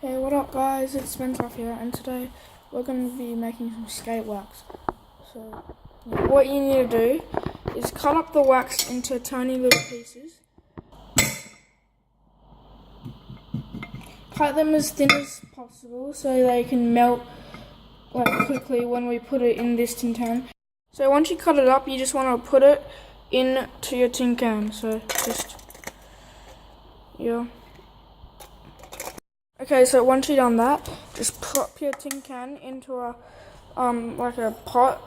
Hey, what up guys, it's Spencer here, and today we're going to be making some skate wax. So, what you need to do is cut up the wax into tiny little pieces. Cut them as thin as possible so they can melt quickly when we put it in this tin can. So once you cut it up, you just want to put it into your tin can. So Okay, so once you've done that, just plop your tin can into a pot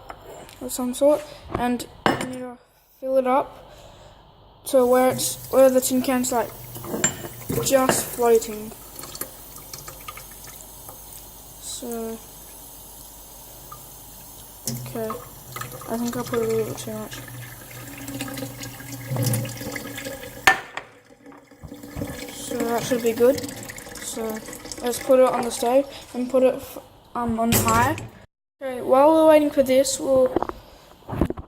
of some sort, and you need to fill it up to where the tin can's like just floating. So okay, I think I put a little too much. So that should be good. So let's put it on the stove and put it on high. Okay, while we're waiting for this, we'll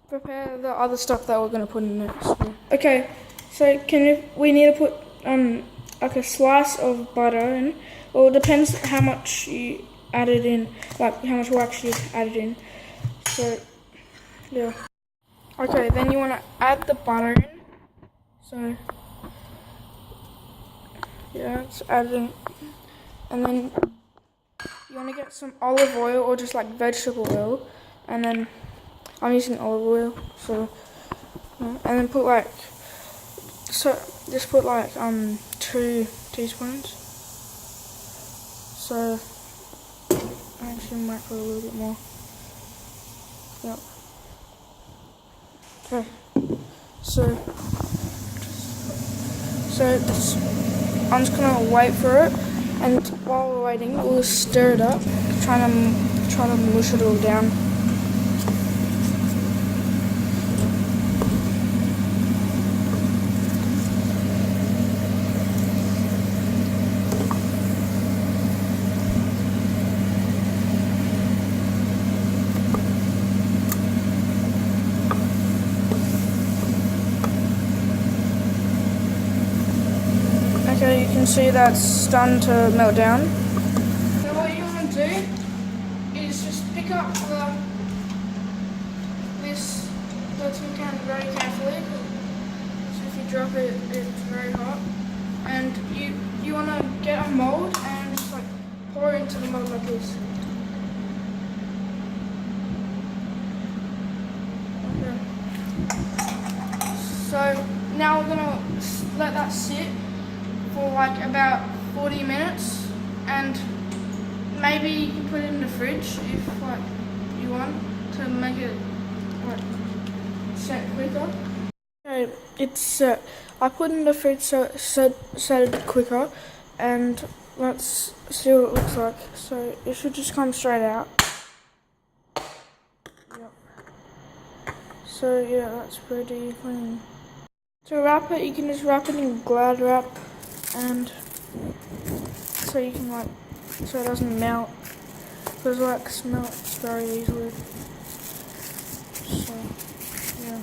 prepare the other stuff that we're going to put in it. Okay, so we need to put like a slice of butter in. Well, it depends how much you added in, like how much wax you added in. So yeah. Okay, then you want to add the butter in. So yeah, it's adding, and then you want to get some olive oil or just like vegetable oil, and then I'm using olive oil. So and then put just put 2 teaspoons. So I actually might put a little bit more. Yep. Okay. So I'm just gonna wait for it, and while we're waiting, we'll stir it up, try to mush it all down. Okay, you can see that's starting to melt down. So what you want to do is just pick up the tin can very carefully, so if you drop it, it's very hot. And you want to get a mold and just pour it into the mold like this. Okay. So now we're gonna let that sit for about 40 minutes, and maybe you can put it in the fridge if you want to make it set quicker. Okay, it's set. I put it in the fridge so it quicker, and let's see what it looks like. So it should just come straight out. Yep. So yeah, that's pretty clean. To wrap it, you can just wrap it in Glad wrap, and so you can so it doesn't melt, because wax melts very easily. So yeah.